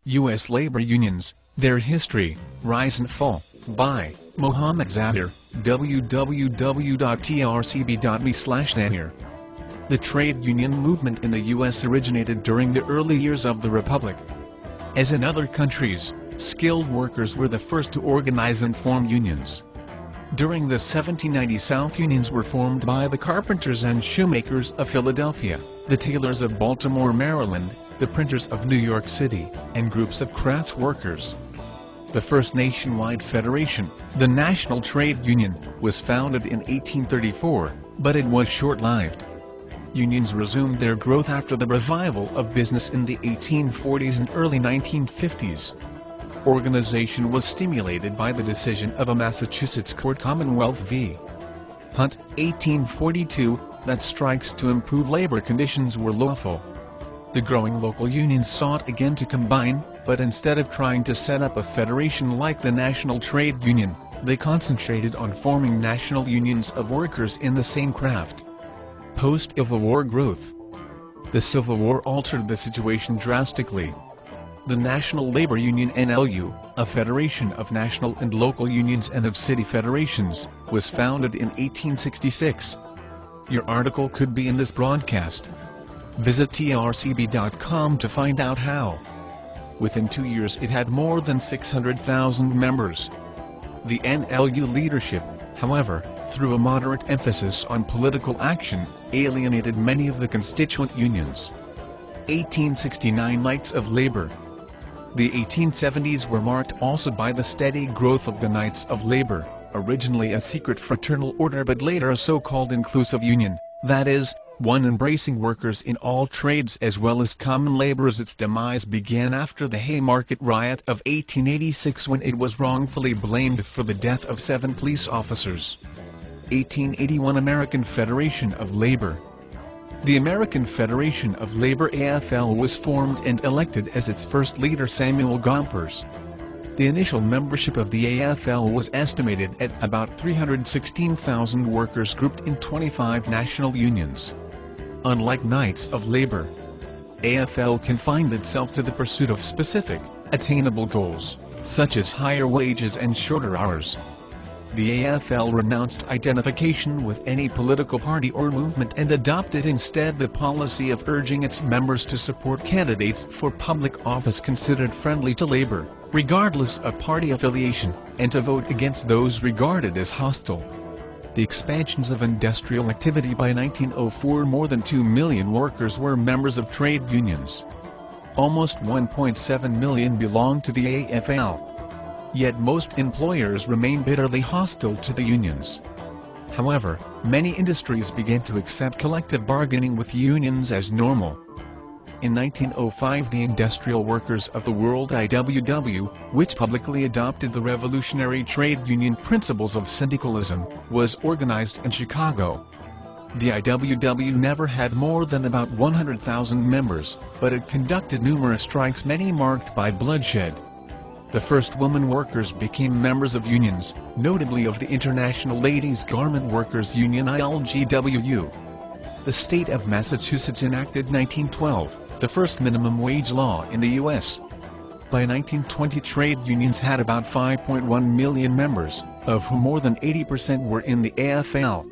U.S. labor unions, their history, rise and fall, by Mohammed Zahir, www.trcb.me/Zahir. The trade union movement in the U.S. originated during the early years of the Republic. As in other countries, skilled workers were the first to organize and form unions. During the 1790 South, unions were formed by the carpenters and shoemakers of Philadelphia, the tailors of Baltimore, Maryland, the printers of New York City, and groups of crafts workers. The first nationwide federation, the National Trade Union, was founded in 1834, but it was short-lived. Unions resumed their growth after the revival of business in the 1840s and early 1950s. Organization was stimulated by the decision of a Massachusetts court, Commonwealth v. Hunt, 1842, that strikes to improve labor conditions were lawful. The growing local unions sought again to combine, but instead of trying to set up a federation like the National Trade Union, they concentrated on forming national unions of workers in the same craft. Post-Civil War growth. The Civil War altered the situation drastically. The National Labor Union (NLU), a federation of national and local unions and of city federations, was founded in 1866. Your article could be in this broadcast. Visit trcb.com to find out how. Within 2 years it had more than 600,000 members. The NLU leadership, however, through a moderate emphasis on political action, alienated many of the constituent unions. 1869 Knights of Labor. The 1870s were marked also by the steady growth of the Knights of Labor, originally a secret fraternal order but later a so-called inclusive union, that is, one embracing workers in all trades as well as common laborers. Its demise began after the Haymarket riot of 1886, when it was wrongfully blamed for the death of 7 police officers. 1881 American Federation of Labor. The American Federation of Labor (AFL) was formed and elected as its first leader Samuel Gompers. The initial membership of the AFL was estimated at about 316,000 workers grouped in 25 national unions. Unlike Knights of Labor, AFL confined itself to the pursuit of specific, attainable goals, such as higher wages and shorter hours. The AFL renounced identification with any political party or movement and adopted instead the policy of urging its members to support candidates for public office considered friendly to labor, regardless of party affiliation, and to vote against those regarded as hostile. The expansions of industrial activity. By 1904 more than 2 million workers were members of trade unions. Almost 1.7 million belonged to the AFL. Yet most employers remain bitterly hostile to the unions. However, many industries began to accept collective bargaining with unions as normal. In 1905 the Industrial Workers of the World (IWW), which publicly adopted the revolutionary trade union principles of syndicalism, was organized in Chicago. The IWW never had more than about 100,000 members, but it conducted numerous strikes, many marked by bloodshed. The first women workers became members of unions, notably of the International Ladies Garment Workers Union (ILGWU). The state of Massachusetts enacted 1912, the first minimum wage law in the U.S. By 1920 trade unions had about 5.1 million members, of whom more than 80% were in the AFL.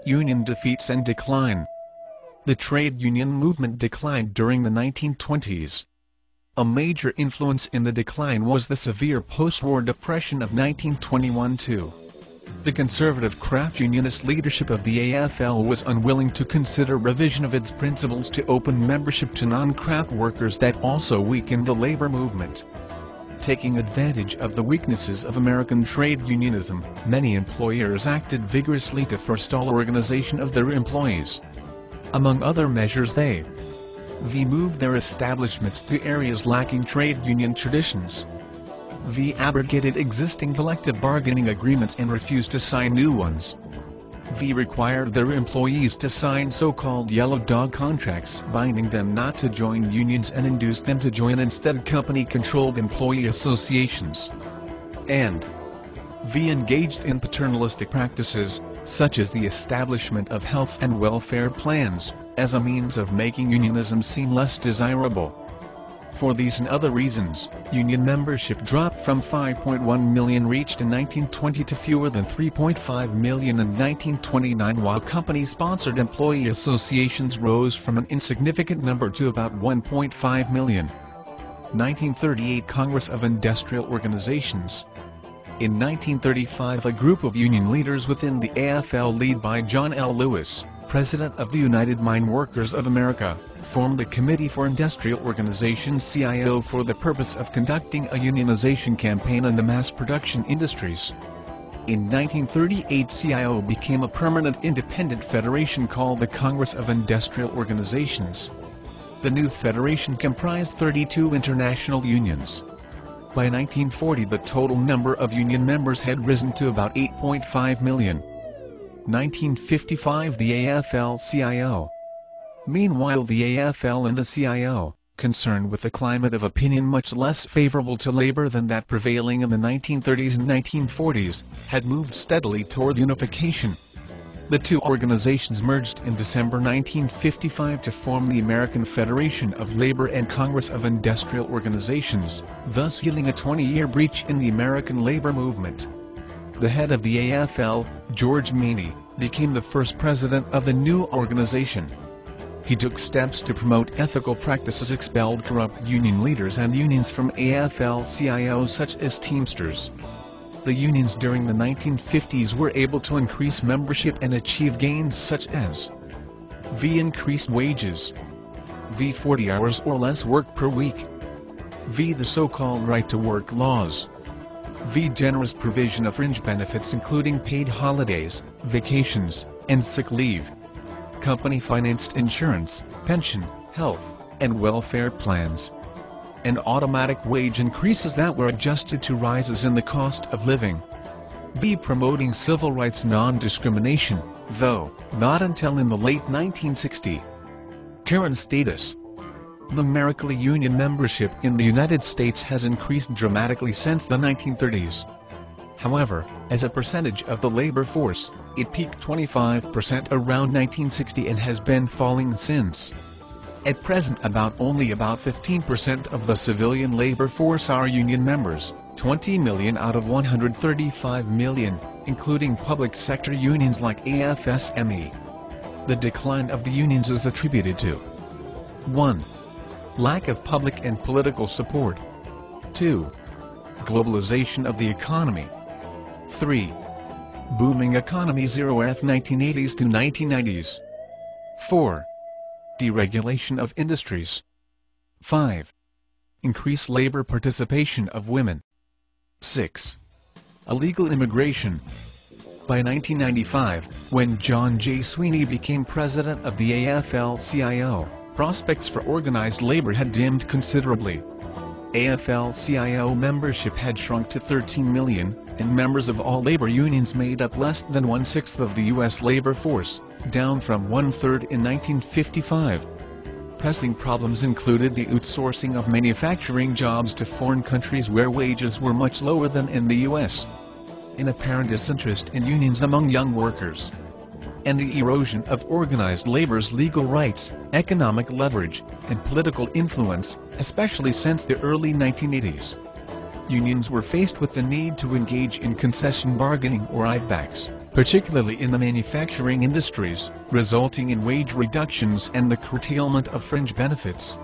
Union defeats and decline. The trade union movement declined during the 1920s. A major influence in the decline was the severe post-war depression of 1921–2. The conservative craft unionist leadership of the AFL was unwilling to consider revision of its principles to open membership to non-craft workers that also weakened the labor movement. Taking advantage of the weaknesses of American trade unionism, many employers acted vigorously to forestall organization of their employees. Among other measures, they moved their establishments to areas lacking trade union traditions. Abrogated existing collective bargaining agreements and refused to sign new ones. Required their employees to sign so-called yellow dog contracts binding them not to join unions and induced them to join instead company-controlled employee associations. And engaged in paternalistic practices, such as the establishment of health and welfare plans, as a means of making unionism seem less desirable. For these and other reasons, union membership dropped from 5.1 million reached in 1920 to fewer than 3.5 million in 1929, while company-sponsored employee associations rose from an insignificant number to about 1.5 million. 1938 Congress of Industrial Organizations. In 1935 a group of union leaders within the AFL led by John L. Lewis, President of the United Mine Workers of America, formed the Committee for Industrial Organizations CIO for the purpose of conducting a unionization campaign in the mass production industries. In 1938 CIO became a permanent independent federation called the Congress of Industrial Organizations. The new federation comprised 32 international unions. By 1940 the total number of union members had risen to about 8.5 million. 1955 the AFL-CIO. Meanwhile the AFL and the CIO, concerned with a climate of opinion much less favorable to labor than that prevailing in the 1930s and 1940s, had moved steadily toward unification. The two organizations merged in December 1955 to form the American Federation of Labor and Congress of Industrial Organizations, thus healing a 20-year breach in the American labor movement. The head of the AFL, George Maney, became the first president of the new organization. He took steps to promote ethical practices, expelled corrupt union leaders and unions from AFL-CIO such as Teamsters. The unions during the 1950s were able to increase membership and achieve gains such as v. increased wages, v. 40 hours or less work per week, v. the so-called right-to-work laws, v. generous provision of fringe benefits including paid holidays, vacations, and sick leave, company-financed insurance, pension, health, and welfare plans, and automatic wage increases that were adjusted to rises in the cost of living. v. promoting civil rights non-discrimination, though not until in the late 1960s. Current status. Numerically union membership in the United States has increased dramatically since the 1930s. However, as a percentage of the labor force, it peaked 25% around 1960 and has been falling since. At present only about 15% of the civilian labor force are union members, 20 million out of 135 million, including public sector unions like AFSME. The decline of the unions is attributed to 1. Lack of public and political support. 2. Globalization of the economy. 3. Booming economy 1980s to 1990s. 4. Deregulation of industries. 5. Increased labor participation of women. 6. Illegal immigration. By 1995, when John J. Sweeney became president of the AFL-CIO, prospects for organized labor had dimmed considerably. AFL-CIO membership had shrunk to 13 million, and members of all labor unions made up less than 1/6 of the U.S. labor force, down from 1/3 in 1955. Pressing problems included the outsourcing of manufacturing jobs to foreign countries where wages were much lower than in the U.S., an apparent disinterest in unions among young workers, and the erosion of organized labor's legal rights, economic leverage, and political influence, especially since the early 1980s. Unions were faced with the need to engage in concession bargaining or buybacks, particularly in the manufacturing industries, resulting in wage reductions and the curtailment of fringe benefits.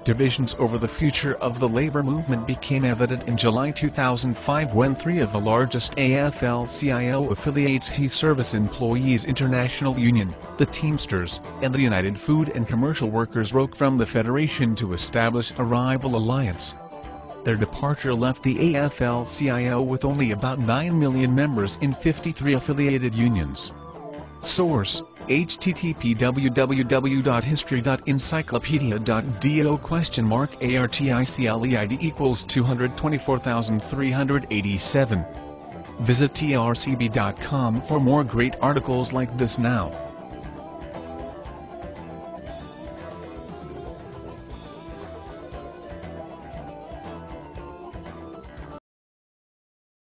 Divisions over the future of the labor movement became evident in July 2005 when three of the largest AFL-CIO affiliates, Hay Service Employees International Union, the Teamsters, and the United Food and Commercial Workers broke from the Federation to establish a rival alliance. Their departure left the AFL-CIO with only about 9 million members in 53 affiliated unions. Source: http://www.history.encyclopedia.do *articleid equals 224,387. Visit trcb.com for more great articles like this now.